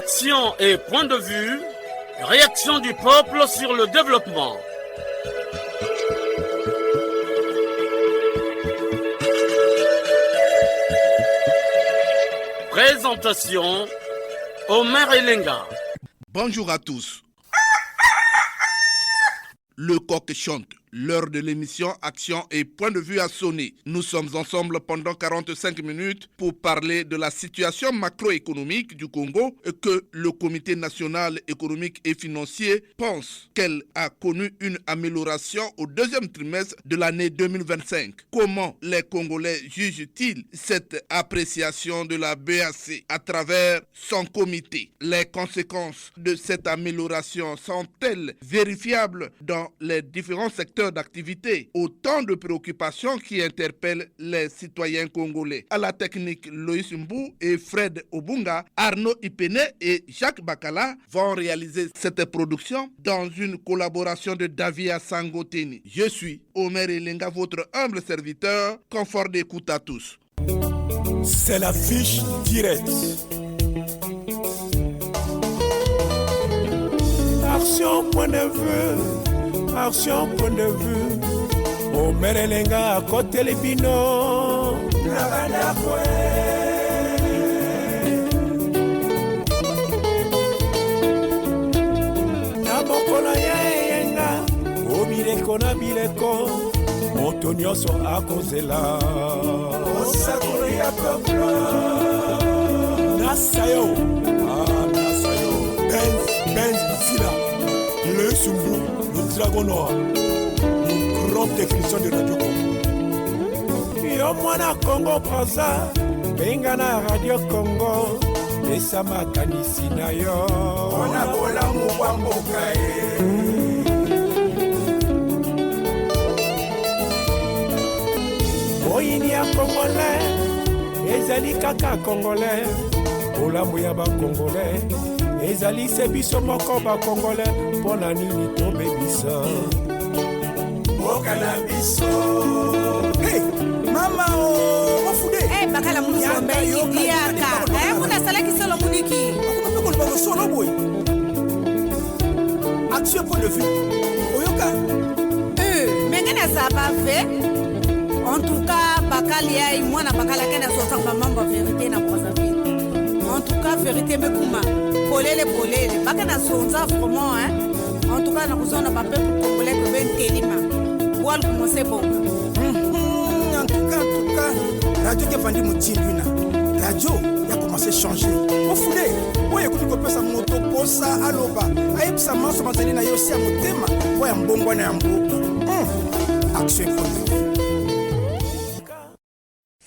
Action et point de vue, réaction du peuple sur le développement. Présentation, Omer Elenga. Bonjour à tous. Le coq chante. L'heure de l'émission Action et point de vue a sonné. Nous sommes ensemble pendant 45 minutes pour parler de la situation macroéconomique du Congo et que le Comité national économique et financier pense qu'elle a connu une amélioration au deuxième trimestre de l'année 2025. Comment les Congolais jugent-ils cette appréciation de la BAC à travers son comité? Les conséquences de cette amélioration sont-elles vérifiables dans les différents secteurs d'activité? Autant de préoccupations qui interpellent les citoyens congolais. À la technique, Loïs Mbou et Fred Obunga, Arnaud Ipene et Jacques Bakala vont réaliser cette production dans une collaboration de Davia Sangoteni. Je suis Omer Elenga, votre humble serviteur. Confort d'écoute à tous. C'est la fiche directe. Action point de vue. Action point de vue. Omer Elenga à côté les bino. Nabokola yenga. Obireko na bileko. Moto nyonso akozela. Osakolo ya peuple. Nasayo. Nasayo. Benz Sila. Le Sumbu. Dragon Noir, le grand technicien de Radio Congo. Yo mwana Congo Braza, benga na Radio Congo, esa makanisi na yo. Ona bola mubamboka e. Boyini ya Congolais, ezali kaka Congolais, olambo ya ba Congolais. Ezali se biso moko ba Congolais pona nini tobebisa okana biso. Hey mama o ofude bakala musombe idiaka kuna sala kisolo muniki okupeko ba solo boy. Action point de vue oyoka mengena sabave. En tout cas bakali ai mwana bakala kana sota ba mambo vérité na prosavi. En tout cas vérité mekuma polele bakana sonza vraiment en tout cas na kuzona ba peuple congolais ko ben telima wal commencer bon. En tout cas radio qui vandi mutindina radio ya commencer changer ofude oye kuti ko pesa moto posa aloba ayebisa maso mazali na yosi ya motema oya mbongwa na mboka. Action politique.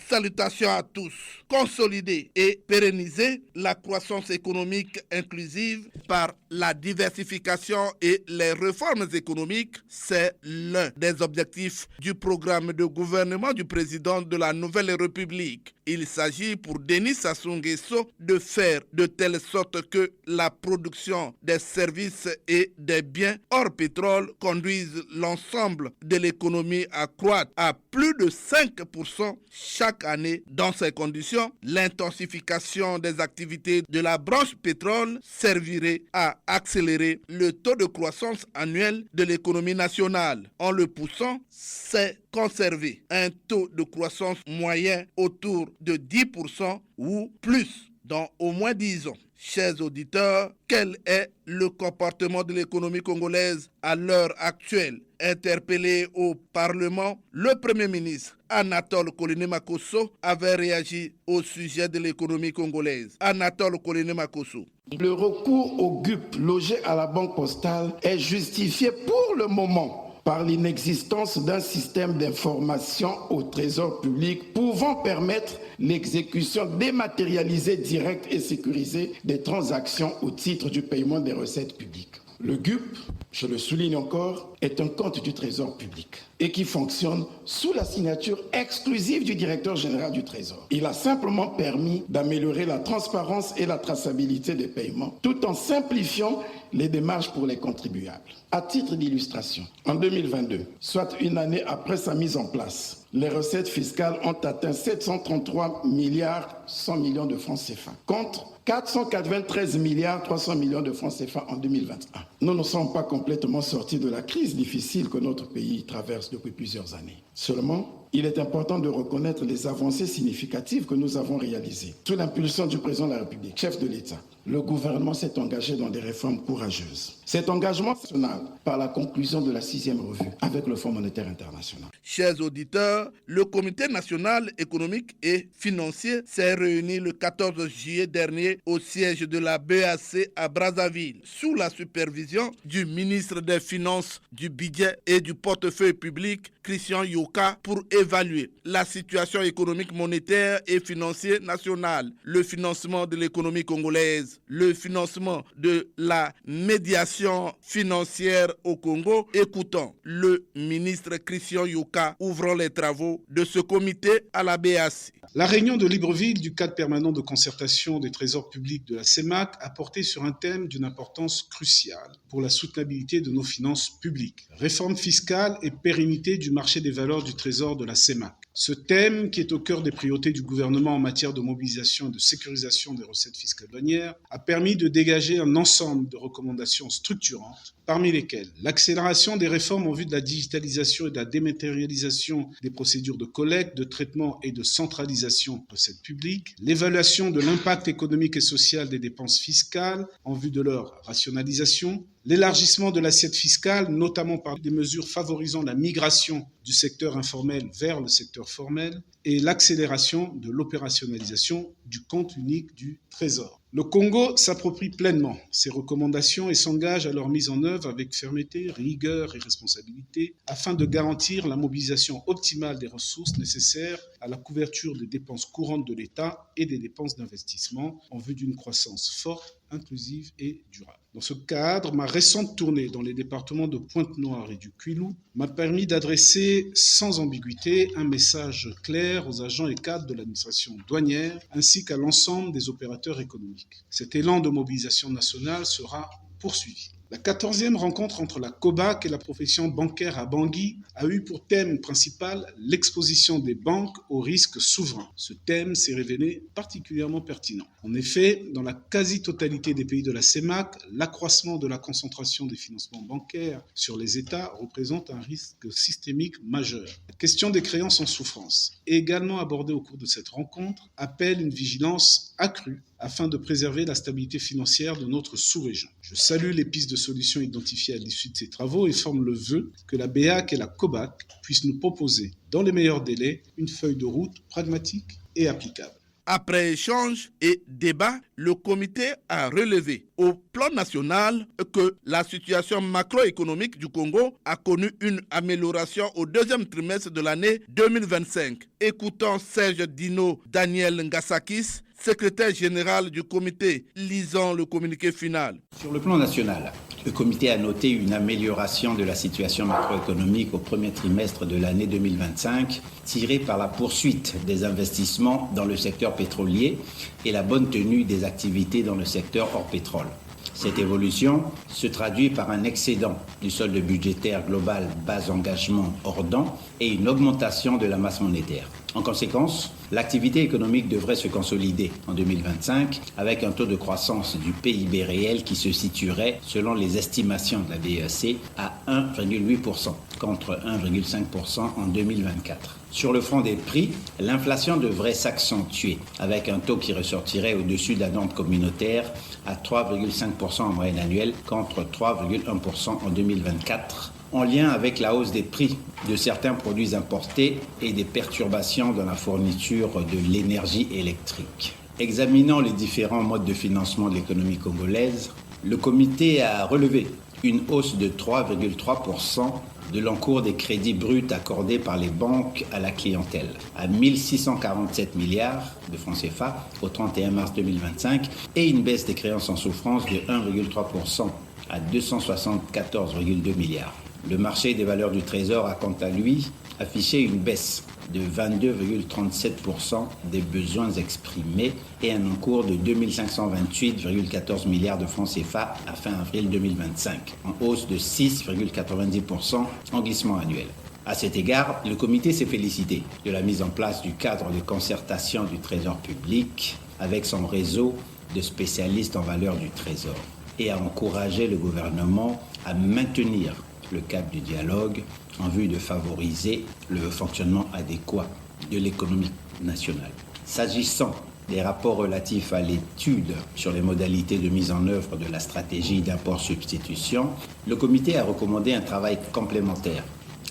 Salutations à tous. Consolider et pérenniser la croissance économique inclusive par la diversification et les réformes économiques, c'est l'un des objectifs du programme de gouvernement du président de la Nouvelle République. Il s'agit pour Denis Sassou Nguesso de faire de telle sorte que la production des services et des biens hors pétrole conduise l'ensemble de l'économie à croître à plus de 5% chaque année. Dans ces conditions, l'intensification des activités de la branche pétrole servirait à accélérer le taux de croissance annuel de l'économie nationale. En le poussant, c'est conserver un taux de croissance moyen autour de 10% ou plus dans au moins 10 ans. Chers auditeurs, quel est le comportement de l'économie congolaise à l'heure actuelle? Interpellé au Parlement, le Premier ministre Anatole Kouliné-Makosso avait réagi au sujet de l'économie congolaise. Anatole Kouliné-Makosso. Le recours au GUP logé à la Banque postale est justifié pour le moment par l'inexistence d'un système d'information au Trésor public pouvant permettre l'exécution dématérialisée, directe et sécurisée des transactions au titre du paiement des recettes publiques. Le GUP, je le souligne encore, est un compte du Trésor public et qui fonctionne sous la signature exclusive du directeur général du Trésor. Il a simplement permis d'améliorer la transparence et la traçabilité des paiements tout en simplifiant les démarches pour les contribuables. À titre d'illustration, en 2022, soit une année après sa mise en place, les recettes fiscales ont atteint 733 milliards 100 millions de francs CFA, contre 493 milliards 300 millions de francs CFA en 2021. Nous ne sommes pas complètement sortis de la crise difficile que notre pays traverse depuis plusieurs années. Seulement, il est important de reconnaître les avancées significatives que nous avons réalisées. Sous l'impulsion du président de la République, chef de l'État, le gouvernement s'est engagé dans des réformes courageuses. Cet engagement national par la conclusion de la 6e revue avec le Fonds monétaire international. Chers auditeurs, le Comité national économique et financier s'est réuni le 14 juillet dernier au siège de la BAC à Brazzaville, sous la supervision du ministre des Finances, du Budget et du Portefeuille public, Christian Yoka, pour évaluer la situation économique, monétaire et financière nationale, le financement de l'économie congolaise, le financement de la médiation financière au Congo. Écoutons le ministre Christian Yoka ouvrant les travaux de ce comité à la BAC. La réunion de Libreville du cadre permanent de concertation des trésors publics de la CEMAC a porté sur un thème d'une importance cruciale pour la soutenabilité de nos finances publiques, réforme fiscale et pérennité du marché des valeurs du trésor de la CEMAC. Ce thème, qui est au cœur des priorités du gouvernement en matière de mobilisation et de sécurisation des recettes fiscales douanières, a permis de dégager un ensemble de recommandations structurantes, parmi lesquelles l'accélération des réformes en vue de la digitalisation et de la dématérialisation des procédures de collecte, de traitement et de centralisation de recettes publiques, l'évaluation de l'impact économique et social des dépenses fiscales en vue de leur rationalisation, l'élargissement de l'assiette fiscale, notamment par des mesures favorisant la migration du secteur informel vers le secteur formel, et l'accélération de l'opérationnalisation du compte unique du Trésor. Le Congo s'approprie pleinement ces recommandations et s'engage à leur mise en œuvre avec fermeté, rigueur et responsabilité afin de garantir la mobilisation optimale des ressources nécessaires à la couverture des dépenses courantes de l'État et des dépenses d'investissement en vue d'une croissance forte, inclusive et durable. Dans ce cadre, ma récente tournée dans les départements de Pointe-Noire et du Kwilu m'a permis d'adresser sans ambiguïté un message clair aux agents et cadres de l'administration douanière ainsi qu'à l'ensemble des opérateurs économiques. Cet élan de mobilisation nationale sera poursuivi. La 14e rencontre entre la COBAC et la profession bancaire à Bangui a eu pour thème principal l'exposition des banques aux risques souverains. Ce thème s'est révélé particulièrement pertinent. En effet, dans la quasi-totalité des pays de la CEMAC, l'accroissement de la concentration des financements bancaires sur les États représente un risque systémique majeur. La question des créances en souffrance, également abordée au cours de cette rencontre, appelle une vigilance accrue afin de préserver la stabilité financière de notre sous-région. Je salue les pistes de solutions identifiées à l'issue de ces travaux et forme le vœu que la BEAC et la COBAC puissent nous proposer, dans les meilleurs délais, une feuille de route pragmatique et applicable. Après échange et débat, le comité a relevé au plan national que la situation macroéconomique du Congo a connu une amélioration au deuxième trimestre de l'année 2025. Écoutons Serge Dino Daniel Ngasakis, secrétaire général du comité, lisant le communiqué final. Sur le plan national, le comité a noté une amélioration de la situation macroéconomique au premier trimestre de l'année 2025, tirée par la poursuite des investissements dans le secteur pétrolier et la bonne tenue des activités dans le secteur hors pétrole. Cette évolution se traduit par un excédent du solde budgétaire global bas engagement hors dents et une augmentation de la masse monétaire. En conséquence, l'activité économique devrait se consolider en 2025 avec un taux de croissance du PIB réel qui se situerait, selon les estimations de la BEAC, à 1,8% contre 1,5% en 2024. Sur le front des prix, l'inflation devrait s'accentuer avec un taux qui ressortirait au-dessus de la norme communautaire à 3,5% en moyenne annuelle contre 3,1% en 2024. En lien avec la hausse des prix de certains produits importés et des perturbations dans la fourniture de l'énergie électrique. Examinant les différents modes de financement de l'économie congolaise, le comité a relevé une hausse de 3,3% de l'encours des crédits bruts accordés par les banques à la clientèle, à 1 647 milliards de francs CFA au 31 mars 2025 et une baisse des créances en souffrance de 1,3% à 274,2 milliards. Le marché des valeurs du Trésor a quant à lui affiché une baisse de 22,37% des besoins exprimés et un encours de 2528,14 milliards de francs CFA à fin avril 2025, en hausse de 6,90% en glissement annuel. À cet égard, le comité s'est félicité de la mise en place du cadre de concertation du Trésor public avec son réseau de spécialistes en valeur du Trésor et a encouragé le gouvernement à maintenir le cap du dialogue en vue de favoriser le fonctionnement adéquat de l'économie nationale. S'agissant des rapports relatifs à l'étude sur les modalités de mise en œuvre de la stratégie d'import-substitution, le comité a recommandé un travail complémentaire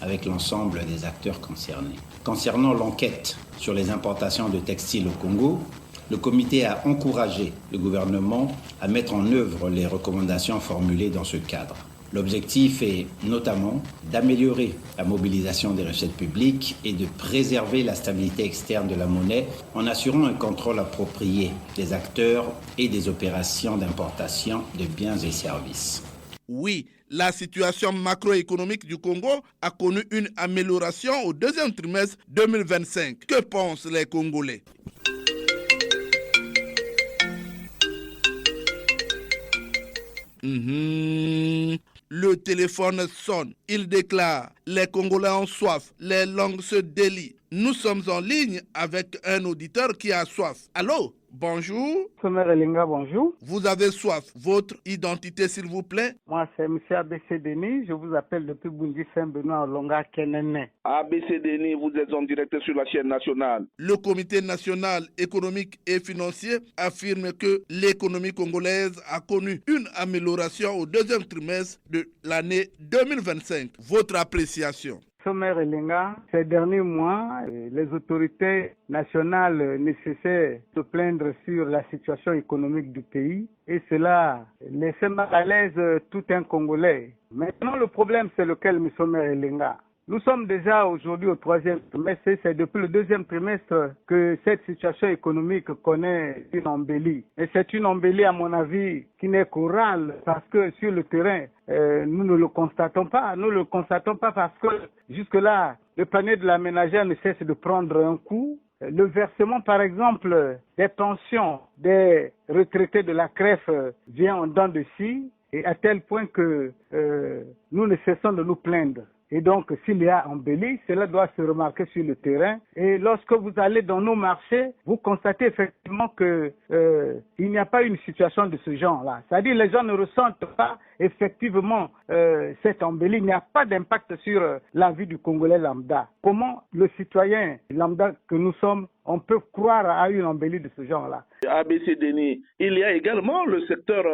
avec l'ensemble des acteurs concernés. Concernant l'enquête sur les importations de textiles au Congo, le comité a encouragé le gouvernement à mettre en œuvre les recommandations formulées dans ce cadre. L'objectif est notamment d'améliorer la mobilisation des recettes publiques et de préserver la stabilité externe de la monnaie en assurant un contrôle approprié des acteurs et des opérations d'importation de biens et services. Oui, la situation macroéconomique du Congo a connu une amélioration au deuxième trimestre 2025. Que pensent les Congolais? Le téléphone sonne. Il déclare: les Congolais ont soif, les langues se délient. Nous sommes en ligne avec un auditeur qui a soif. Allô? Bonjour. Sommer Elinga, bonjour. Vous avez soif. Votre identité, s'il vous plaît? Moi, c'est M. ABC Denis. Je vous appelle depuis Bundi Saint-Benoît, Longa, Kenene. ABC Denis, vous êtes en direct sur la chaîne nationale. Le Comité national économique et financier affirme que l'économie congolaise a connu une amélioration au deuxième trimestre de l'année 2025. Votre appréciation? Sommer Elinga, ces derniers mois, les autorités nationales nécessaires se plaindre sur la situation économique du pays et cela laissait mal à l'aise tout un Congolais. Maintenant, le problème, c'est lequel, M. Sommer Elinga? Nous sommes déjà aujourd'hui au troisième trimestre et c'est depuis le deuxième trimestre que cette situation économique connaît une embellie. Et c'est une embellie, à mon avis, qui n'est qu'orale parce que sur le terrain, nous ne le constatons pas. Nous ne le constatons pas parce que jusque-là, le panier de la ménagère ne cesse de prendre un coup. Le versement, par exemple, des pensions des retraités de la CREF vient en dents de scie et à tel point que nous ne cessons de nous plaindre. Et donc, s'il y a embellie, cela doit se remarquer sur le terrain. Et lorsque vous allez dans nos marchés, vous constatez effectivement que il n'y a pas une situation de ce genre-là. C'est-à-dire les gens ne ressentent pas effectivement cette embellie. Il n'y a pas d'impact sur la vie du Congolais lambda. Comment le citoyen lambda que nous sommes, on peut croire à une embellie de ce genre-là? ABC Denis, il y a également le secteur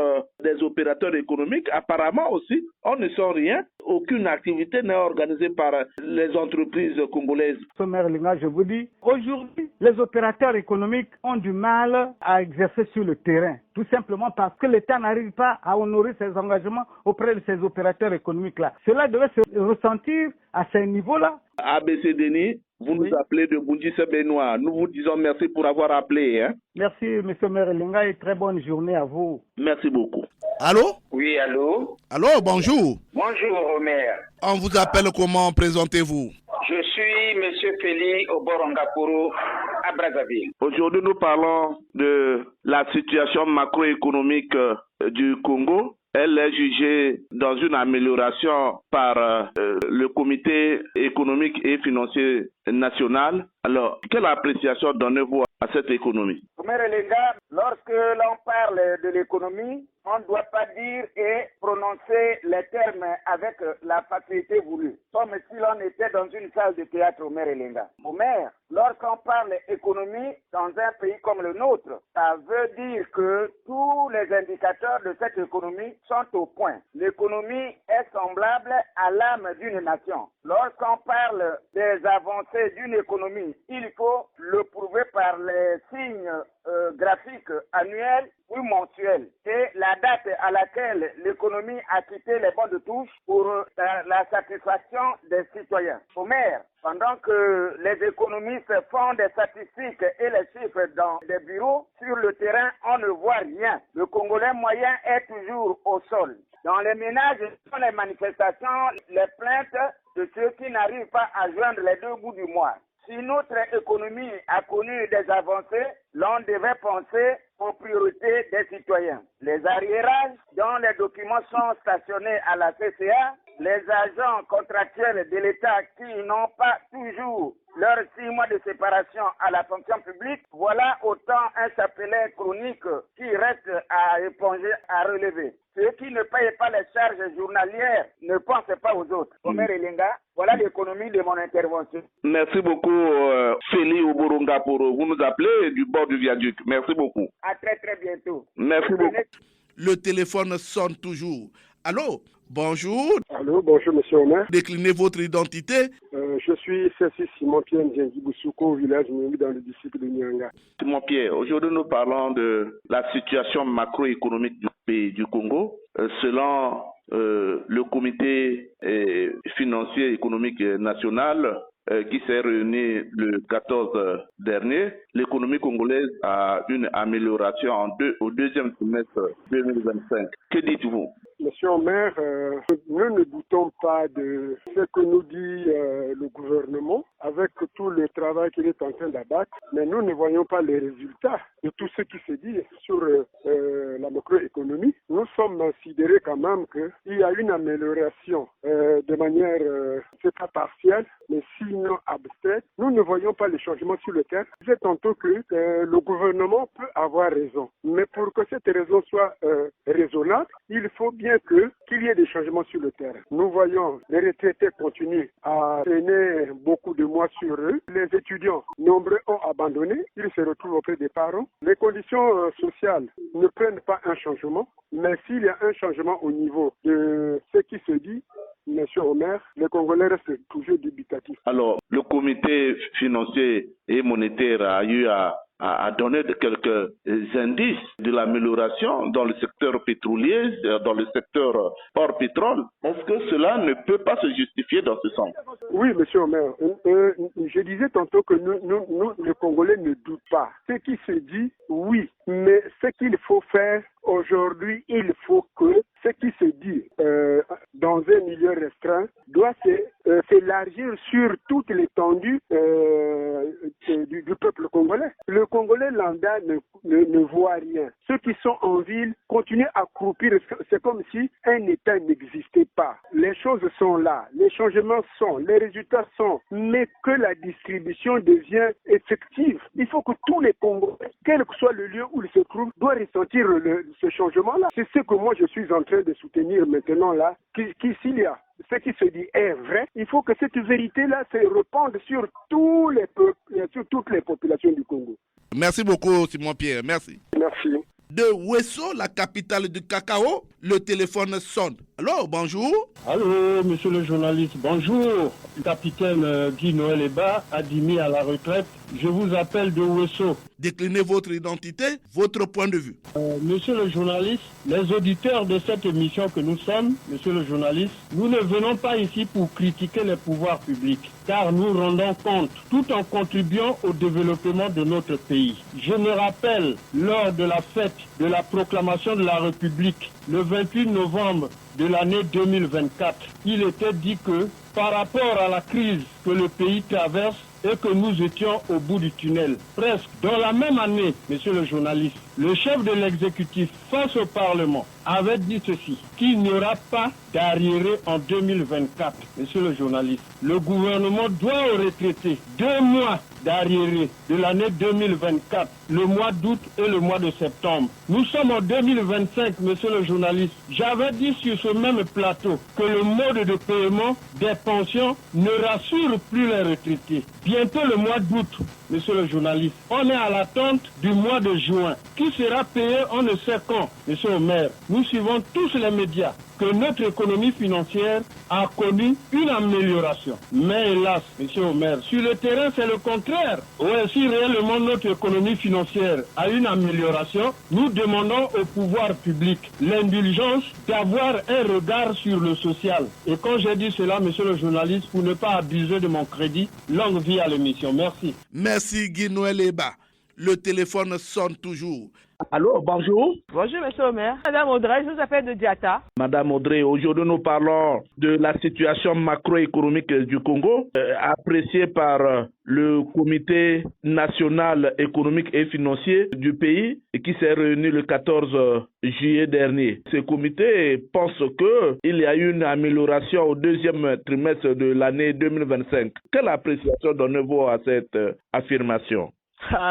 des opérateurs économiques. Apparemment aussi, on ne sent rien. Aucune activité n'est organisée par les entreprises congolaises. Sommer Linga, je vous dis, aujourd'hui, les opérateurs économiques ont du mal à exercer sur le terrain. Tout simplement parce que l'État n'arrive pas à honorer ses engagements auprès de ces opérateurs économiques-là. Cela devait se ressentir à ces niveaux-là. ABC Denis, vous nous appelez de Bundi Saint-Benoît. Nous vous disons merci pour avoir appelé. Merci, M. Merelinga, et très bonne journée à vous. Merci beaucoup. Allô? Oui, allô? Allô, bonjour. Bonjour, Omer. On vous appelle comment? Présentez-vous. Je suis M. Félix Oborongaporo à Brazzaville. Aujourd'hui, nous parlons de la situation macroéconomique du Congo. Elle est jugée dans une amélioration par le Comité économique et financier national. Alors, quelle appréciation donnez-vous à cette économie? Lorsque l'on parle de l'économie, on ne doit pas dire et prononcer les termes avec la facilité voulue, comme si l'on était dans une salle de théâtre au maire Elenga. Au maire, lorsqu'on parle économie dans un pays comme le nôtre, ça veut dire que tous les indicateurs de cette économie sont au point. L'économie est semblable à l'âme d'une nation. Lorsqu'on parle des avancées d'une économie, il faut le prouver par les signes graphiques annuels ou mensuels. Et la date à laquelle l'économie a quitté les bancs de touche pour la satisfaction des citoyens. Au maire, pendant que les économistes font des statistiques et les chiffres dans des bureaux, sur le terrain, on ne voit rien. Le Congolais moyen est toujours au sol. Dans les ménages, dans les manifestations, les plaintes de ceux qui n'arrivent pas à joindre les deux bouts du mois. Si notre économie a connu des avancées, l'on devait penser aux priorités des citoyens. Les arriérages dont les documents sont stationnés à la CCA, les agents contractuels de l'État qui n'ont pas toujours leurs 6 mois de séparation à la fonction publique, voilà autant un chapelet chronique qui reste à éponger, à relever. Ceux qui ne payent pas les charges journalières ne pensent pas aux autres. Omer Elenga, voilà l'économie de mon intervention. Merci beaucoup, Félix Oboronga, pour vous nous appelez du bord du viaduc. Merci beaucoup. À très très bientôt. Merci beaucoup. Le téléphone sonne toujours. Allô? Bonjour. Allô, bonjour Monsieur Omer. Déclinez votre identité. Je suis Cécile Simon-Pierre Ndiengiboussouko au village Mimi dans le district de Nyanga. Simon-Pierre, aujourd'hui nous parlons de la situation macroéconomique du pays du Congo. Selon le comité financier économique national qui s'est réuni le 14 dernier, l'économie congolaise a une amélioration au deuxième semestre 2025. Que dites-vous? Monsieur Omer, nous ne doutons pas de ce que nous dit le gouvernement avec tout le travail qu'il est en train d'abattre, mais nous ne voyons pas les résultats de tout ce qui se dit sur la macroéconomie. Nous sommes considérés quand même qu'il y a une amélioration de manière, c'est pas partielle, mais sinon abstraite. Nous ne voyons pas les changements sur le terrain. Je disais tantôt que le gouvernement peut avoir raison, mais pour que cette raison soit raisonnable, il faut bien qu'il y ait des changements sur le terrain. Nous voyons les retraités continuent à traîner beaucoup de mois sur eux. Les étudiants, nombreux ont abandonné. Ils se retrouvent auprès des parents. Les conditions sociales ne prennent pas un changement, mais s'il y a un changement au niveau de ce qui se dit, Monsieur Omer, les Congolais restent toujours dubitatifs. Alors, le comité financier et monétaire a eu à donner quelques indices de l'amélioration dans le secteur pétrolier, dans le secteur hors pétrole. Est-ce que cela ne peut pas se justifier dans ce sens? Oui, Monsieur Omer. Je disais tantôt que nous, les Congolais, ne doutent pas. Ce qui se dit, oui, mais ce qu'il faut faire aujourd'hui, il faut que ce qui se dit dans un milieu restreint doit s'élargir sur toute l'étendue du peuple congolais. Le Congolais lambda ne voit rien. Ceux qui sont en ville continuent à croupir. C'est comme si un État n'existait pas. Les choses sont là, les changements sont, les résultats sont, mais que la distribution devient effective. Il faut que tous les Congolais, quel que soit le lieu où ils se trouvent, doivent ressentir ce changement-là. C'est ce que moi je suis en train de soutenir maintenant là, s'il y a ce qui se dit est vrai, il faut que cette vérité-là se répande sur tous les peuples, sur toutes les populations du Congo. Merci beaucoup, Simon-Pierre. Merci. Merci. De Ouesso, la capitale du cacao, le téléphone sonne. Allô, bonjour. Allô, monsieur le journaliste, bonjour. Capitaine Guy Noël Eba, admis à la retraite. Je vous appelle de Ouesso. Déclinez votre identité, votre point de vue. Monsieur le journaliste, les auditeurs de cette émission que nous sommes, monsieur le journaliste, nous ne venons pas ici pour critiquer les pouvoirs publics, car nous rendons compte tout en contribuant au développement de notre pays. Je me rappelle, lors de la fête de la proclamation de la République, le 28 novembre de l'année 2024, il était dit que par rapport à la crise que le pays traverse, et que nous étions au bout du tunnel. Presque dans la même année, monsieur le journaliste, le chef de l'exécutif face au Parlement avait dit ceci, qu'il n'y aura pas d'arriéré en 2024. Monsieur le journaliste, le gouvernement doit aux retraités 2 mois d'arriéré de l'année 2024, le mois d'août et le mois de septembre. Nous sommes en 2025, monsieur le journaliste. J'avais dit sur ce même plateau que le mode de paiement des pensions ne rassure plus les retraités. Bientôt le mois d'août, monsieur le journaliste, on est à l'attente du mois de juin. Qui sera payé, on ne sait quand, monsieur le maire. Nous suivons tous les médias que notre économie financière a connu une amélioration. Mais hélas, monsieur le maire, sur le terrain, c'est le contraire. Ouais, si réellement notre économie financière a une amélioration, nous demandons au pouvoir public l'indulgence d'avoir un regard sur le social. Et quand j'ai dit cela, monsieur le journaliste, pour ne pas abuser de mon crédit, longue vie à l'émission. Merci. Merci Guy Noël Eba. Le téléphone sonne toujours. Allô, bonjour. Bonjour, monsieur le maire. Madame Audrey, je vous appelle de Diata. Madame Audrey, aujourd'hui nous parlons de la situation macroéconomique du Congo, appréciée par le Comité national économique et financier du pays qui s'est réuni le 14 juillet dernier. Ce comité pense qu'il y a eu une amélioration au deuxième trimestre de l'année 2025. Quelle appréciation donnez-vous à cette affirmation?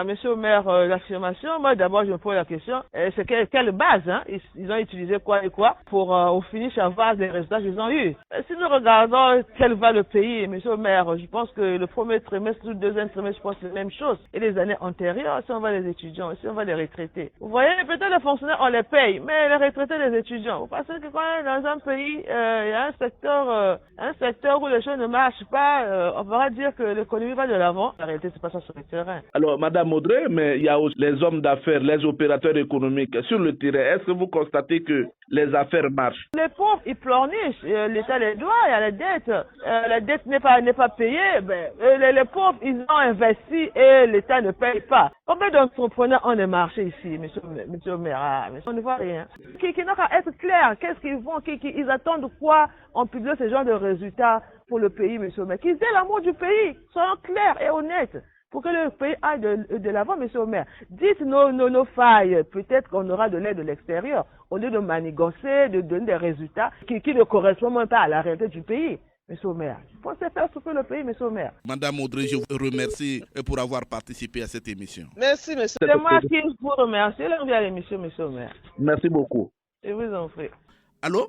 Monsieur le maire, l'affirmation, moi d'abord je me pose la question, c'est quelle base ils ont utilisé quoi et quoi pour au finish avoir les résultats qu'ils ont eu. Si nous regardons quel va le pays, monsieur le maire, je pense que le premier trimestre ou le deuxième trimestre, je pense que c'est la même chose. Et les années antérieures, si on va les étudiants, si on va les retraités. Vous voyez, peut-être les fonctionnaires, on les paye, mais les retraités, les étudiants. Vous pensez que quand on est dans un pays, il y a un secteur où les choses ne marchent pas, on va dire que l'économie va de l'avant. La réalité, c'est pas ça sur le terrain. Alors, Madame Audrey, mais il y a aussi les hommes d'affaires, les opérateurs économiques sur le terrain. Est-ce que vous constatez que les affaires marchent? Les pauvres, ils pleurnichent. L'État les doit, il y a la dette. La dette n'est pas payée. Les pauvres, ils ont investi et l'État ne paye pas. Combien d'entrepreneurs ont des marchés ici, monsieur le maire? On ne voit rien. Qui n'a qu'à être clair. Qu'est-ce qu'ils vont? Ils attendent quoi en publiant ce genre de résultats pour le pays, monsieur le maire? Qu'ils aient l'amour du pays. Soyons clairs et honnêtes. Pour que le pays aille de l'avant, monsieur le maire. Dites nos failles. Peut-être qu'on aura de l'aide de l'extérieur. Au lieu de manigancer, de donner des résultats qui ne correspondent même pas à la réalité du pays. Monsieur le maire, pensez faire souffrir le pays, monsieur le maire. Madame Audrey, je vous remercie pour avoir participé à cette émission. Merci, monsieur. C'est moi qui vous remercie. L'envie à l'émission, monsieur le maire. Merci beaucoup. Je vous en prie. Allô?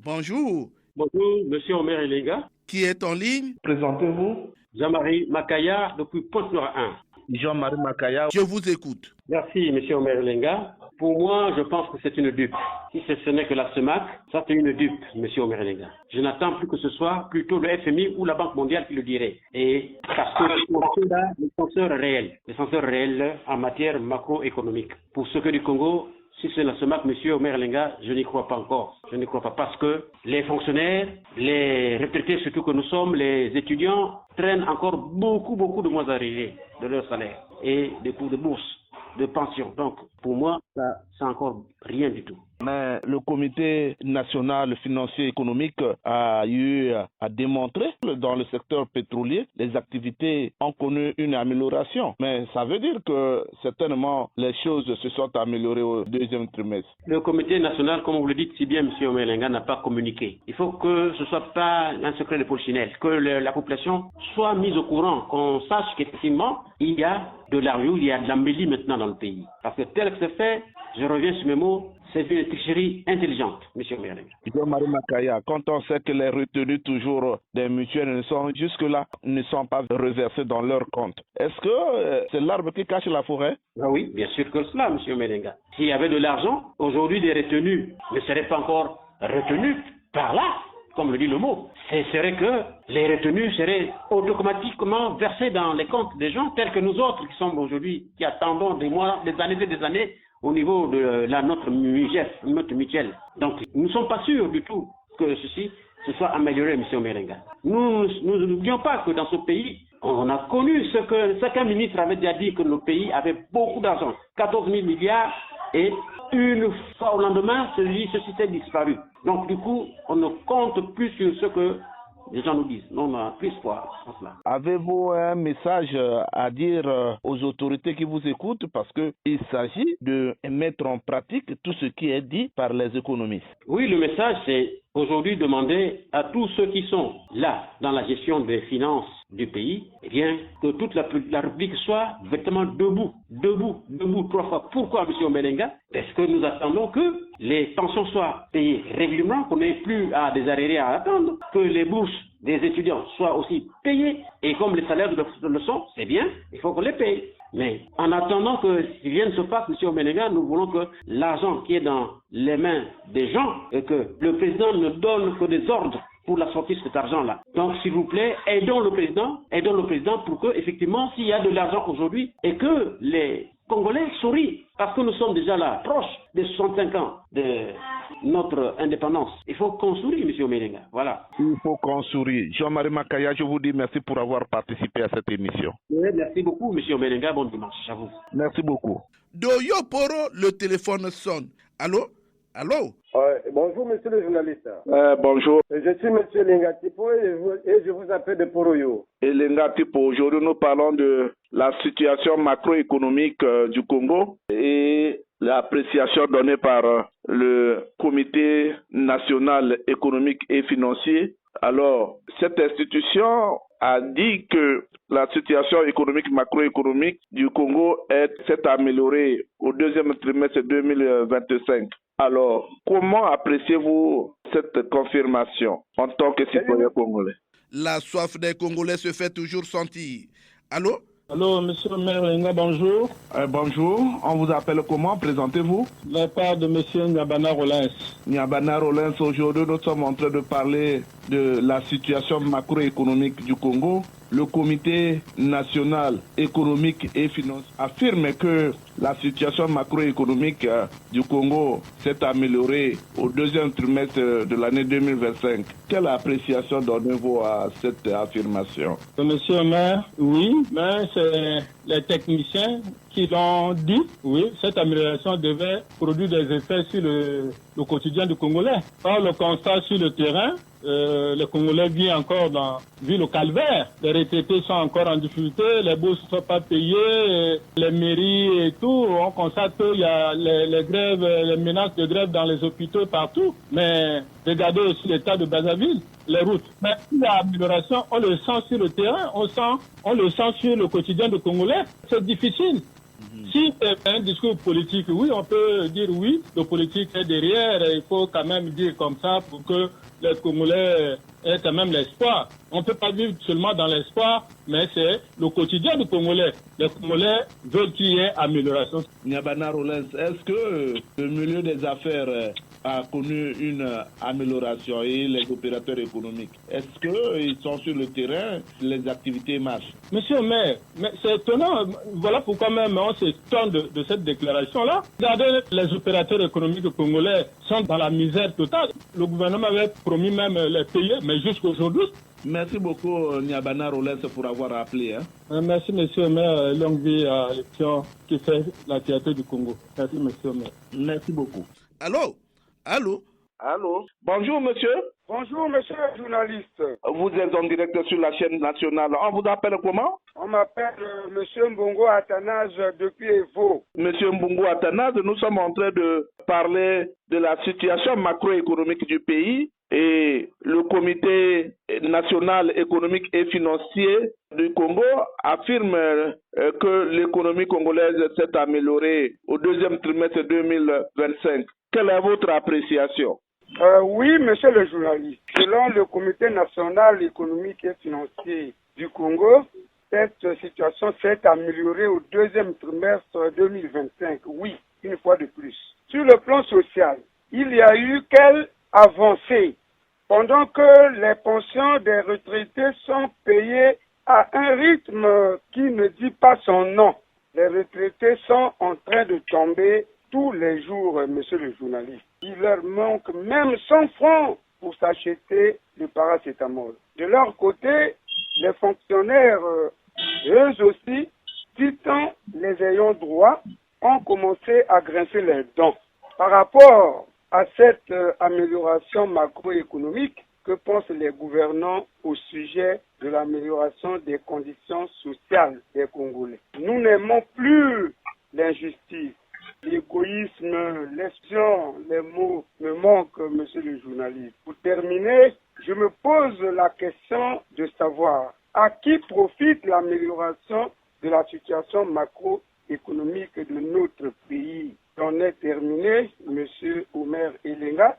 Bonjour. Bonjour, monsieur Omer Elenga. Qui est en ligne? Présentez-vous. Jean-Marie Makaya, depuis Pointe-Noire 1. Jean-Marie Makaya, je vous écoute. Merci, monsieur Omer Elenga. Pour moi, je pense que c'est une dupe. Si ce n'est que la CEMAC, ça c'est une dupe, monsieur Omer Elenga. Je n'attends plus que ce soit plutôt le FMI ou la Banque mondiale qui le dirait. Et parce que les censeurs réels en matière macroéconomique. Pour ce que du Congo, si c'est la CEMAC, monsieur Omer Elenga, je n'y crois pas encore. Je n'y crois pas parce que les fonctionnaires, les retraités surtout que nous sommes, les étudiants, traînent encore beaucoup de mois arriérés de leur salaire et des coûts de bourse, de pension. Donc, pour moi, ça, c'est encore rien du tout. Mais le comité national financier économique a eu à démontrer que dans le secteur pétrolier, les activités ont connu une amélioration. Mais ça veut dire que certainement les choses se sont améliorées au deuxième trimestre. Le comité national, comme vous le dites si bien, M. Omelenga, n'a pas communiqué. Il faut que ce ne soit pas un secret de polichinelle, que la population soit mise au courant, qu'on sache qu'effectivement, il y a de l'argent, il y a de l'embellie maintenant dans le pays. Parce que tel que c'est fait, je reviens sur mes mots, c'est une tricherie intelligente, M. Omelenga. Jean-Marie Makaya, quand on sait que les retenues toujours des mutuelles jusque-là ne sont pas reversées dans leur compte, est-ce que c'est l'arbre qui cache la forêt? Ah oui, bien sûr que cela, M. Omelenga. S'il y avait de l'argent, aujourd'hui des retenues ne seraient pas encore retenues par là, comme le dit le mot. Ce serait que les retenues seraient automatiquement versées dans les comptes des gens, tels que nous autres qui sommes aujourd'hui, qui attendons des mois, des années et des années, au niveau de notre mutuelle. Donc, nous ne sommes pas sûrs du tout que ceci se soit amélioré, M. Omelenga. Nous n'oublions pas que dans ce pays, on a connu ce qu'un ministre avait déjà dit, que le pays avait beaucoup d'argent, 14 000 milliards, et une fois au lendemain, ceci s'est disparu. Donc, du coup, on ne compte plus sur ce que les gens nous disent. Non, on a plus espoir en cela. Avez-vous un message à dire aux autorités qui vous écoutent, parce qu'il s'agit de mettre en pratique tout ce qui est dit par les économistes? Oui, le message, c'est aujourd'hui demander à tous ceux qui sont là dans la gestion des finances du pays, eh bien, que toute la République soit vraiment debout, trois fois. Pourquoi, M. Omelenga? Parce que nous attendons que les pensions soient payées régulièrement, qu'on n'ait plus à des arriérés à attendre, que les bourses des étudiants soient aussi payées, et comme les salaires le sont, c'est bien, il faut qu'on les paye. Mais en attendant que rien ne se passe, M. Omelenga, nous voulons que l'argent qui est dans les mains des gens, et que le président ne donne que des ordres pour la sortie de cet argent-là. Donc, s'il vous plaît, aidons le président pour que, effectivement, s'il y a de l'argent aujourd'hui et que les Congolais sourient parce que nous sommes déjà là, proches des 65 ans de notre indépendance. Il faut qu'on sourie, M. Omelenga. Voilà. Il faut qu'on sourie. Jean-Marie Makaya, je vous dis merci pour avoir participé à cette émission. Oui, merci beaucoup, M. Omelenga. Bon dimanche, j'avoue. Merci beaucoup. De Yoporo, le téléphone sonne. Allô? Allô? Bonjour, monsieur le journaliste. Bonjour. Je suis monsieur Lingatipo et je vous appelle de Poroyo. Et Lingatipo, aujourd'hui nous parlons de la situation macroéconomique du Congo et l'appréciation donnée par le Comité national économique et financier. Alors, cette institution a dit que la situation économique, macroéconomique du Congo s'est améliorée au deuxième trimestre 2025. Alors, comment appréciez-vous cette confirmation en tant que citoyen congolais? La soif des Congolais se fait toujours sentir. Allô? Allô, monsieur le maire Lenga, bonjour. Bonjour, on vous appelle comment? Présentez-vous. De la part de monsieur Nyabana Rollins. Nyabana Rollins, aujourd'hui nous sommes en train de parler de la situation macroéconomique du Congo. Le Comité national économique et financier affirme que la situation macroéconomique du Congo s'est améliorée au deuxième trimestre de l'année 2025. Quelle appréciation donnez-vous à cette affirmation? Monsieur le maire, oui, mais c'est les techniciens qui l'ont dit. Oui, cette amélioration devait produire des effets sur le quotidien du Congolais. Par le constat sur le terrain, les Congolais vivent encore vu le calvaire. Les retraités sont encore en difficulté, les bourses ne sont pas payées, les mairies et tout. On constate qu'il y a les grèves, les menaces de grève dans les hôpitaux partout. Mais regardez aussi l'état de Brazzaville, les routes. Mais l'amélioration, on le sent sur le terrain, on le sent sur le quotidien du Congolais. C'est difficile. Si c'est un discours politique, oui, on peut dire oui, le politique est derrière, il faut quand même dire comme ça pour que les Congolais aient quand même l'espoir. On ne peut pas vivre seulement dans l'espoir, mais c'est le quotidien du Congolais. Les Congolais veulent qu'il y ait amélioration. Nyabana Rollins, est-ce que le milieu des affaires a connu une amélioration et les opérateurs économiques? Est-ce qu'ils sont sur le terrain, les activités marchent? Monsieur le maire, mais c'est étonnant. Voilà pourquoi même on s'étonne de cette déclaration-là. Regardez, les opérateurs économiques congolais sont dans la misère totale. Le gouvernement avait promis même les payer, mais jusqu'aujourd'hui. Merci beaucoup, Nyabana Rollins, pour avoir appelé. Merci, monsieur le maire. Longue vie à l'élection qui fait la fierté du Congo. Merci, monsieur le maire. Merci beaucoup. Allô? Allô? Allô? Bonjour, monsieur. Bonjour, monsieur le journaliste. Vous êtes en direct sur la chaîne nationale. On vous appelle comment? On m'appelle monsieur Mbongo Athanase depuis Evo. Monsieur Mbongo Athanase, nous sommes en train de parler de la situation macroéconomique du pays et le Comité national économique et financier du Congo affirme que l'économie congolaise s'est améliorée au deuxième trimestre 2025. Quelle est votre appréciation? Oui, monsieur le journaliste. Selon le Comité national économique et financier du Congo, cette situation s'est améliorée au deuxième trimestre 2025. Oui, une fois de plus. Sur le plan social, il y a eu quelle avancée? Pendant que les pensions des retraités sont payées à un rythme qui ne dit pas son nom, les retraités sont en train de tomber tous les jours, monsieur le journaliste. Il leur manque même 100 francs pour s'acheter le paracétamol. De leur côté, les fonctionnaires, eux aussi, citant les ayants droit, ont commencé à grincer les dents. Par rapport à cette amélioration macroéconomique, que pensent les gouvernants au sujet de l'amélioration des conditions sociales des Congolais? Nous n'aimons plus l'injustice. L'égoïsme, l'exclusion, les mots me manquent, monsieur le journaliste. Pour terminer, je me pose la question de savoir à qui profite l'amélioration de la situation macroéconomique de notre pays. J'en ai terminé, monsieur Omer Elenga.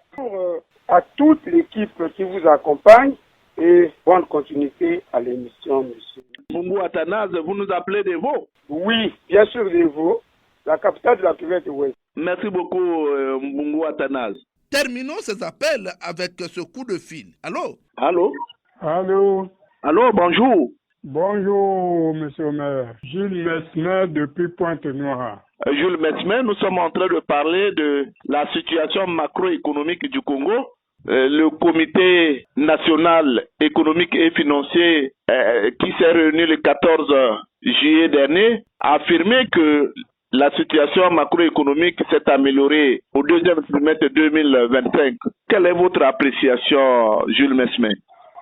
À toute l'équipe qui vous accompagne et bonne continuité à l'émission, monsieur. Mbongo Athanase, vous nous appelez d'Evo? Oui, bien sûr d'Evo, la capitale de la Cuvette Ouest. Merci beaucoup, Mbongo Athanase. Terminons ces appels avec ce coup de fil. Allô? Allô? Allô? Allô, bonjour. Bonjour, monsieur le maire. Jules Mesmer depuis Pointe-Noire. Jules Mesmer, nous sommes en train de parler de la situation macroéconomique du Congo. Le comité national économique et financier qui s'est réuni le 14 juillet dernier a affirmé que la situation macroéconomique s'est améliorée au deuxième trimestre 2025. Quelle est votre appréciation, Jules Mesmer?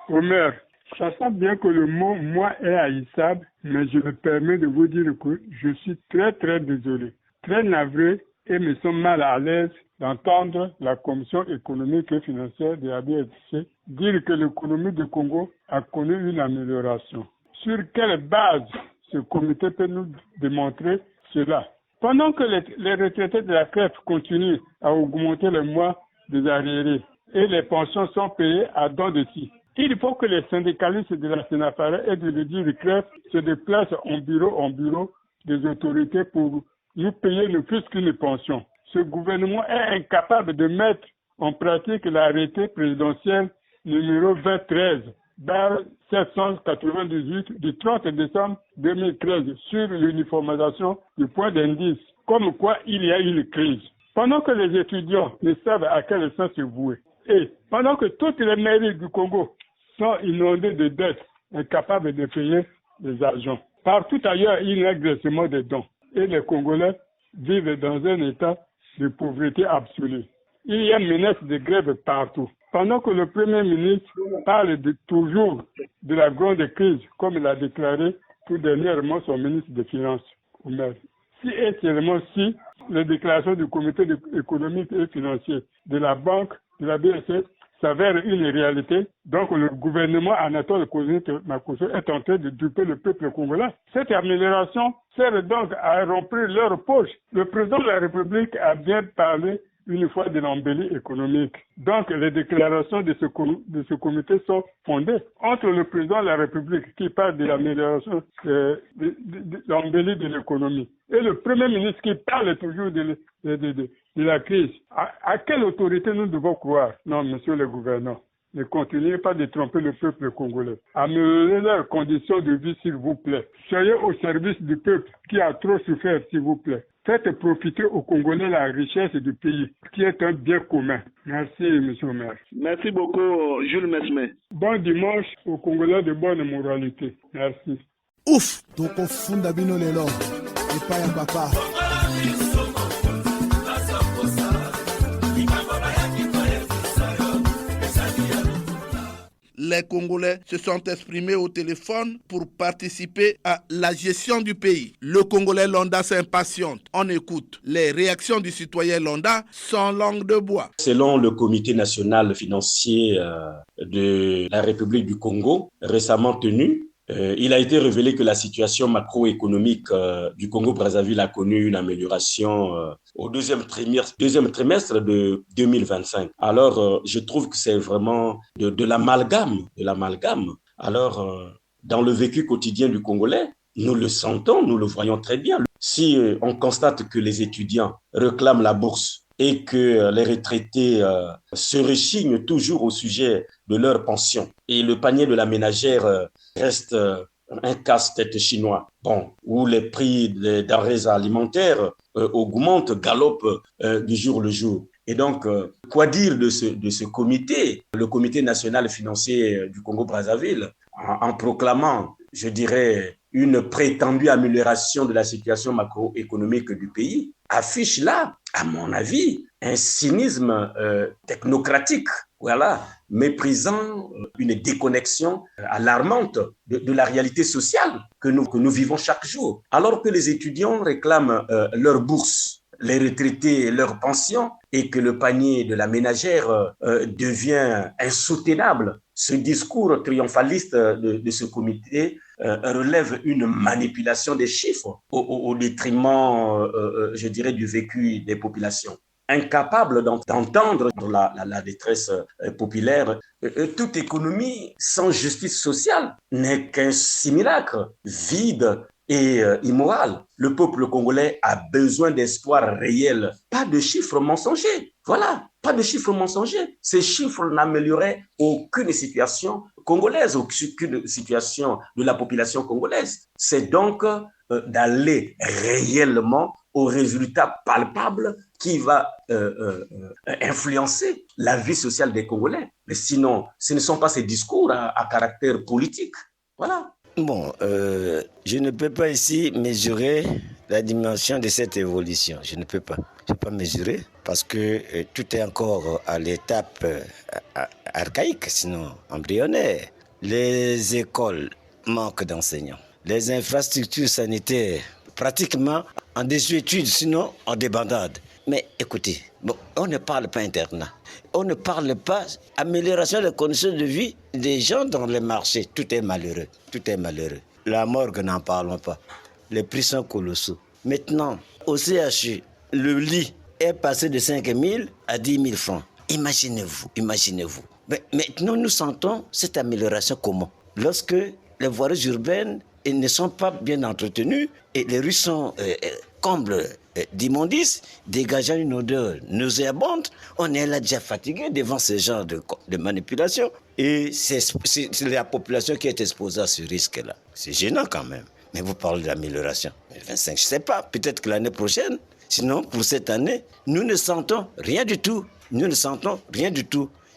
Omer, sachant bien que le mot « moi » est haïssable, mais je me permets de vous dire que je suis très très désolé, très navré et me sens mal à l'aise d'entendre la Commission économique et financière de la BSC dire que l'économie du Congo a connu une amélioration. Sur quelle base ce comité peut nous démontrer cela? Pendant que les retraités de la CREF continuent à augmenter les mois des arriérés et les pensions sont payées à don de scie, il faut que les syndicalistes de la Sénafara et de l'UDI-CREF se déplacent en bureau des autorités pour nous payer ne plus qu'une pension. Ce gouvernement est incapable de mettre en pratique l'arrêté présidentiel numéro 23/798 du 30 décembre 2013 sur l'uniformisation du point d'indice, comme quoi il y a une crise. Pendant que les étudiants ne savent à quel sens se vouer, et pendant que toutes les mairies du Congo sont inondées de dettes, incapables de payer les agents. Partout ailleurs, il y a graissement des dons, et les Congolais vivent dans un état de pauvreté absolue. Il y a menace de grève partout. Pendant que le Premier ministre parle toujours de la grande crise, comme il a déclaré tout dernièrement son ministre des Finances. Si et seulement si les déclarations du Comité économique et financier de la Banque, de la BSC, s'avèrent une réalité, donc le gouvernement Anatole Makosso est en train de duper le peuple congolais. Cette amélioration sert donc à remplir leurs poches. Le président de la République a bien parlé une fois de l'embellie économique. Donc les déclarations de ce comité sont fondées. Entre le président de la République qui parle de l'amélioration de l'embellie de l'économie et le Premier ministre qui parle toujours de la crise, à quelle autorité nous devons croire? Non, monsieur le gouverneur, ne continuez pas de tromper le peuple congolais. Améliorez leurs conditions de vie, s'il vous plaît. Soyez au service du peuple qui a trop souffert, s'il vous plaît. Faites profiter aux Congolais la richesse du pays, qui est un bien commun. Merci, monsieur le maire. Merci beaucoup, Jules Mesmer. Bon dimanche aux Congolais de bonne moralité. Merci. Ouf! Les Congolais se sont exprimés au téléphone pour participer à la gestion du pays. Le Congolais Londa s'impatiente. On écoute. Les réactions du citoyen Londa sont langue de bois. Selon le Comité national financier de la République du Congo, récemment tenu, il a été révélé que la situation macroéconomique du Congo-Brazzaville a connu une amélioration au deuxième trimestre de 2025. Alors, je trouve que c'est vraiment de l'amalgame. Alors, dans le vécu quotidien du Congolais, nous le sentons, nous le voyons très bien. Si on constate que les étudiants réclament la bourse et que les retraités se rechignent toujours au sujet de leur pension et le panier de la ménagère reste un casse-tête chinois, où les prix des denrées alimentaires augmentent, galopent du jour le jour. Et donc, quoi dire de ce comité, le Comité national financier du Congo-Brazzaville, en proclamant, je dirais, une prétendue amélioration de la situation macroéconomique du pays, affiche là, à mon avis, un cynisme technocratique, méprisant une déconnexion alarmante de la réalité sociale que nous vivons chaque jour. Alors que les étudiants réclament leur bourse, les retraités leur pension et que le panier de la ménagère devient insoutenable, ce discours triomphaliste de ce comité relève une manipulation des chiffres au détriment, je dirais, du vécu des populations. Incapable d'entendre la détresse populaire, toute économie sans justice sociale n'est qu'un simulacre vide et immoral. Le peuple congolais a besoin d'espoir réel, pas de chiffres mensongers. Voilà, pas de chiffres mensongers. Ces chiffres n'amélioraient aucune situation congolaise, aucune situation de la population congolaise. C'est donc d'aller réellement aux résultats palpables qui va influencer la vie sociale des Congolais. Mais sinon, ce ne sont pas ces discours à caractère politique. Voilà. Bon, je ne peux pas ici mesurer la dimension de cette évolution. Je ne peux pas. Je ne peux pas mesurer parce que tout est encore à l'étape archaïque, sinon embryonnaire. Les écoles manquent d'enseignants. Les infrastructures sanitaires, pratiquement en désuétude, sinon en débandade. Mais écoutez, bon, on ne parle pas internat. On ne parle pas amélioration des conditions de vie des gens dans les marchés. Tout est malheureux. Tout est malheureux. La morgue, n'en parlons pas. Les prix sont colossaux. Maintenant, au CHU, le lit est passé de 5 000 à 10 000 francs. Imaginez-vous. Mais maintenant, nous sentons cette amélioration comment? Lorsque les voiries urbaines ne sont pas bien entretenues et les rues sont combles d'immondices, dégageant une odeur nauséabonde, on est là déjà fatigué devant ce genre de manipulation. Et c'est la population qui est exposée à ce risque-là. C'est gênant quand même. Mais vous parlez d'amélioration. 25, je ne sais pas, peut-être que l'année prochaine, sinon pour cette année, nous ne sentons rien du tout.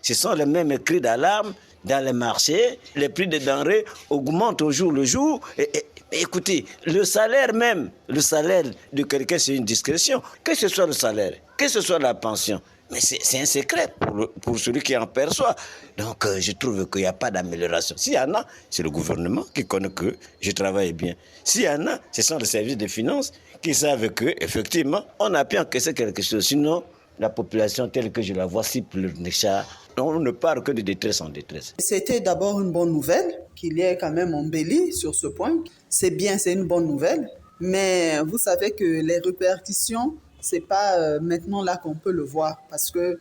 Ce sont les mêmes cris d'alarme dans les marchés. Les prix des denrées augmentent au jour le jour. Et écoutez, le salaire de quelqu'un, c'est une discrétion. Que ce soit le salaire, que ce soit la pension. Mais c'est un secret pour celui qui en perçoit. Donc, je trouve qu'il n'y a pas d'amélioration. S'il y en a, c'est le gouvernement qui connaît que je travaille bien. S'il y en a, ce sont les services de finances qui savent qu'effectivement, on a pu encaisser quelque chose. Sinon, la population telle que je la vois, si pleurnichat, on ne parle que de détresse en détresse. C'était d'abord une bonne nouvelle qu'il y ait quand même embelli sur ce point. C'est bien, c'est une bonne nouvelle. Mais vous savez que les répercussions, c'est pas maintenant là qu'on peut le voir parce que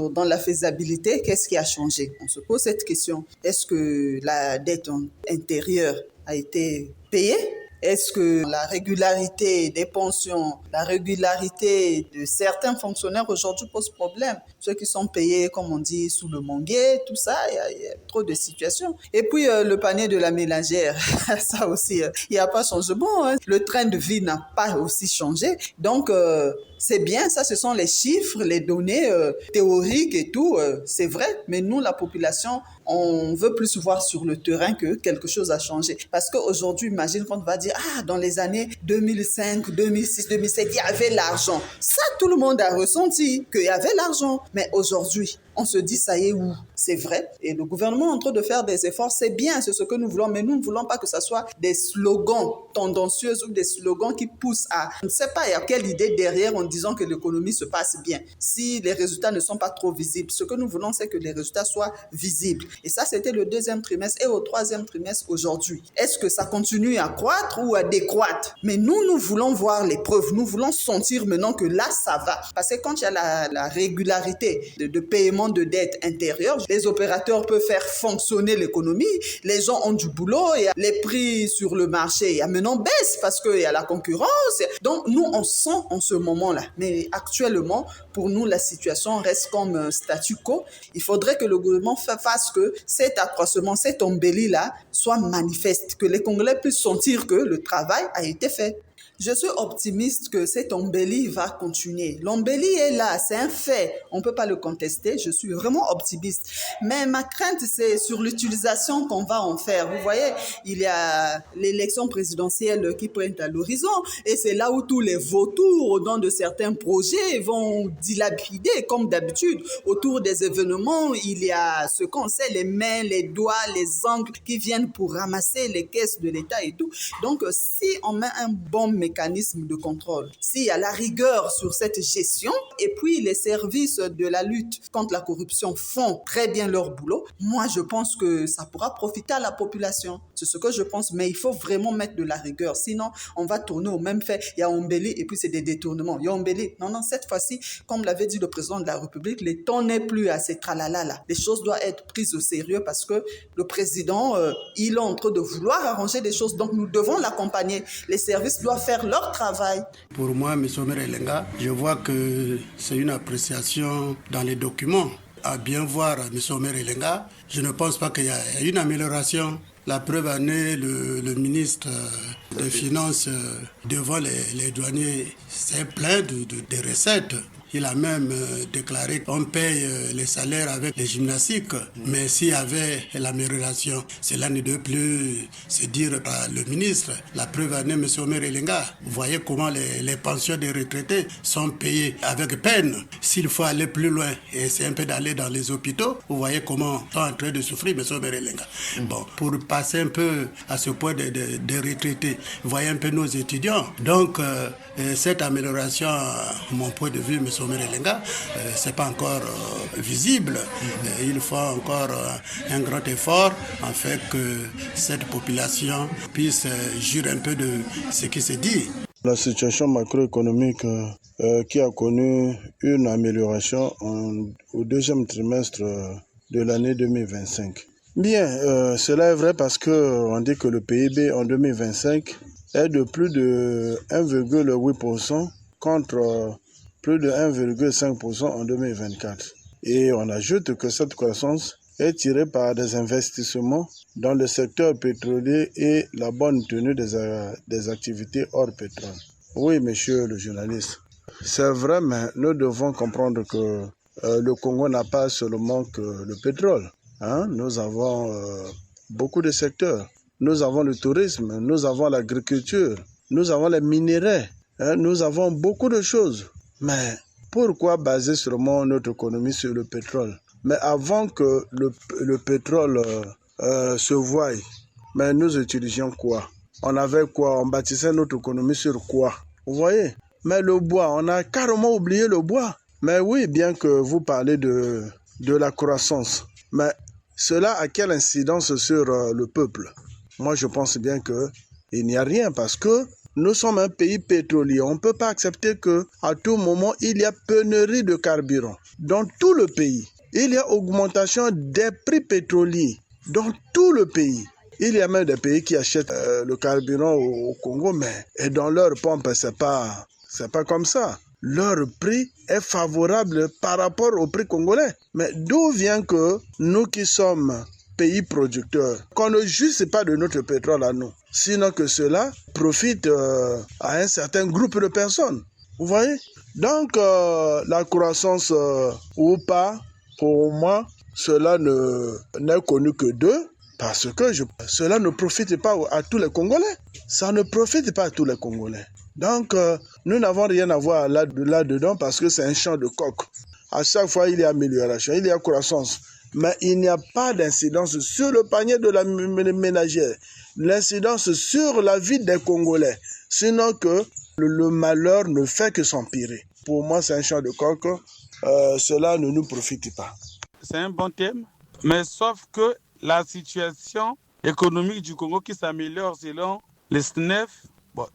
dans la faisabilité, qu'est-ce qui a changé? On se pose cette question. Est-ce que la dette intérieure a été payée? Est-ce que la régularité des pensions, la régularité de certains fonctionnaires aujourd'hui pose problème? Ceux qui sont payés, comme on dit, sous le manguet, tout ça, il y a trop de situations. Et puis, le panier de la ménagère, ça aussi, il n'y a pas changement. Hein. Le train de vie n'a pas aussi changé. Donc, c'est bien, ça, ce sont les chiffres, les données théoriques et tout, c'est vrai. Mais nous, la population, on veut plus voir sur le terrain que quelque chose a changé. Parce qu'aujourd'hui, imagine qu'on va dire, dans les années 2005, 2006, 2007, il y avait l'argent. Ça, tout le monde a ressenti qu'il y avait l'argent. Mais aujourd'hui, on se dit, ça y est, où? C'est vrai. Et le gouvernement est en train de faire des efforts. C'est bien, c'est ce que nous voulons. Mais nous ne voulons pas que ce soit des slogans tendancieux ou des slogans qui poussent à... Je ne sais pas, il y a quelle idée derrière en disant que l'économie se passe bien. Si les résultats ne sont pas trop visibles, ce que nous voulons, c'est que les résultats soient visibles. Et ça, c'était le deuxième trimestre. Et au troisième trimestre, aujourd'hui, est-ce que ça continue à croître ou à décroître? Mais nous voulons voir les preuves. Nous voulons sentir maintenant que là, ça va. Parce que quand il y a la régularité de paiement de dette intérieure, les opérateurs peuvent faire fonctionner l'économie, les gens ont du boulot, et les prix sur le marché maintenant baissent parce qu'il y a la concurrence. Donc nous, on sent en ce moment-là. Mais actuellement, pour nous, la situation reste comme statu quo. Il faudrait que le gouvernement fasse que cet accroissement, cette embellie-là soit manifeste, que les Congolais puissent sentir que le travail a été fait. Je suis optimiste que cette embellie va continuer. L'embellie est là, c'est un fait. On ne peut pas le contester. Je suis vraiment optimiste. Mais ma crainte, c'est sur l'utilisation qu'on va en faire. Vous voyez, il y a l'élection présidentielle qui pointe à l'horizon et c'est là où tous les vautours au nom de certains projets vont dilapider comme d'habitude. Autour des événements, il y a ce qu'on sait, les mains, les doigts, les ongles qui viennent pour ramasser les caisses de l'État et tout. Donc, si on met un bon mécanisme de contrôle, s'il y a la rigueur sur cette gestion et puis les services de la lutte contre la corruption font très bien leur boulot, moi je pense que ça pourra profiter à la population. C'est ce que je pense, mais il faut vraiment mettre de la rigueur, sinon on va tourner au même fait. Il y a embelli et puis c'est des détournements. Il y a embelli. Non, cette fois-ci, comme l'avait dit le président de la République, le temps n'est plus à ces tralala-là. Les choses doivent être prises au sérieux parce que le président, il est en train de vouloir arranger des choses, donc nous devons l'accompagner. Les services doivent faire leur travail. Pour moi, M. Omer Elenga, je vois que c'est une appréciation dans les documents. à bien voir M. Omer Elenga. Je ne pense pas qu'il y a une amélioration. La preuve en est le ministre des Finances devant les douaniers s'est plaint des recettes. Il a même déclaré qu'on paye les salaires avec les gymnastiques. Mais s'il y avait l'amélioration, cela ne doit plus se dire par le ministre. La preuve en est M. Omer Elenga. Vous voyez comment les pensions des retraités sont payées avec peine. S'il faut aller plus loin et c'est un peu d'aller dans les hôpitaux, vous voyez comment sont en train de souffrir M. Omer Elenga. Bon, pour passer un peu à ce point des retraités, vous voyez un peu nos étudiants. Donc, cette amélioration, à mon point de vue, M. Omer Elenga, c'est pas encore visible. Il faut encore un grand effort afin que cette population puisse jurer un peu de ce qui se dit. La situation macroéconomique qui a connu une amélioration au deuxième trimestre de l'année 2025. Bien, cela est vrai parce qu'on dit que le PIB en 2025 est de plus de 1,8% contre plus de 1,5% en 2024. Et on ajoute que cette croissance est tirée par des investissements dans le secteur pétrolier et la bonne tenue des activités hors pétrole. Oui, monsieur le journaliste, c'est vrai, mais nous devons comprendre que le Congo n'a pas seulement que le pétrole. Nous avons beaucoup de secteurs. Nous avons le tourisme, nous avons l'agriculture, nous avons les minéraux, nous avons beaucoup de choses. Mais pourquoi baser seulement notre économie sur le pétrole? Mais avant que le pétrole se voie, mais nous utilisions quoi? On avait quoi? On bâtissait notre économie sur quoi? Vous voyez? Mais le bois, on a carrément oublié le bois. Mais oui, bien que vous parlez de la croissance, mais cela a quelle incidence sur le peuple? Moi, je pense bien qu'il n'y a rien parce que nous sommes un pays pétrolier. On ne peut pas accepter qu'à tout moment, il y a pénurie de carburant. Dans tout le pays, il y a augmentation des prix pétroliers. Dans tout le pays. Il y a même des pays qui achètent le carburant au Congo, mais et dans leur pompe, c'est pas comme ça. Leur prix est favorable par rapport au prix congolais. Mais d'où vient que nous qui sommes pays producteurs, qu'on ne jouisse pas de notre pétrole à nous, sinon que cela profite à un certain groupe de personnes. Vous voyez? Donc, la croissance ou pas, pour moi, cela n'est connu que d'eux, parce que cela ne profite pas à tous les Congolais. Ça ne profite pas à tous les Congolais. Donc, nous n'avons rien à voir là-dedans parce que c'est un champ de coq. À chaque fois, il y a amélioration, il y a croissance. Mais il n'y a pas d'incidence sur le panier de la ménagère. L'incidence sur la vie des Congolais. Sinon que le malheur ne fait que s'empirer. Pour moi, c'est un champ de coq. Cela ne nous profite pas. C'est un bon thème, mais sauf que la situation économique du Congo qui s'améliore selon les SNEF,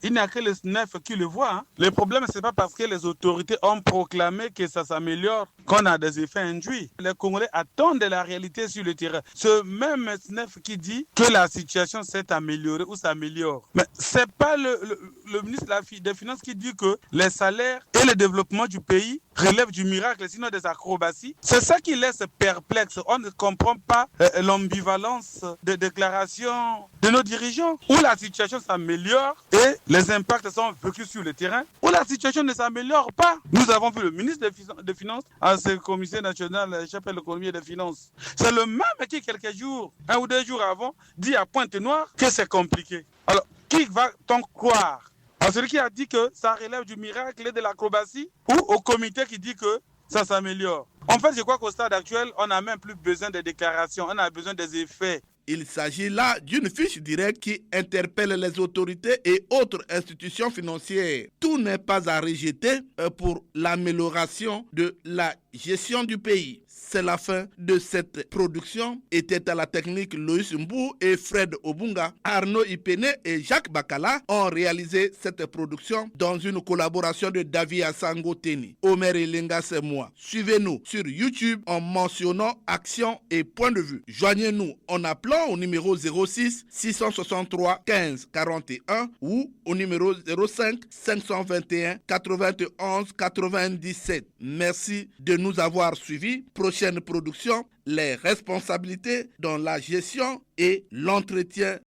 il n'y a que les SNEF qui le voient. Le problème, ce n'est pas parce que les autorités ont proclamé que ça s'améliore qu'on a des effets induits. Les Congolais attendent la réalité sur le terrain. Ce même SNEF qui dit que la situation s'est améliorée ou s'améliore. Mais ce n'est pas le ministre des Finances qui dit que les salaires et le développement du pays relèvent du miracle, sinon des acrobaties. C'est ça qui laisse perplexe. On ne comprend pas l'ambivalence des déclarations de nos dirigeants. Où la situation s'améliore et les impacts sont vécus sur le terrain, où la situation ne s'améliore pas. Nous avons vu le ministre des Finances à ce comité national, j'appelle l'économie et des finances. C'est le même qui, quelques jours, 1 ou 2 jours avant, dit à Pointe-Noire que c'est compliqué. Alors, qui va-t-on croire? À celui qui a dit que ça relève du miracle et de l'acrobatie, ou au comité qui dit que ça s'améliore? En fait, je crois qu'au stade actuel, on n'a même plus besoin de déclarations, on a besoin des effets. Il s'agit là d'une fiche directe qui interpelle les autorités et autres institutions financières. Tout n'est pas à rejeter pour l'amélioration de la gestion du pays. C'est la fin de cette production. Était à la technique Loïs Mbou et Fred Obunga. Arnaud Ipene et Jacques Bakala ont réalisé cette production dans une collaboration de David Asango Teni. Omer Elenga, c'est moi. Suivez-nous sur YouTube en mentionnant Action et Point de Vue. Joignez-nous en appelant au numéro 06 663 15 41 ou au numéro 05 521 91 97. Merci de nous nous avoir suivis. Prochaine production, les responsabilités dans la gestion et l'entretien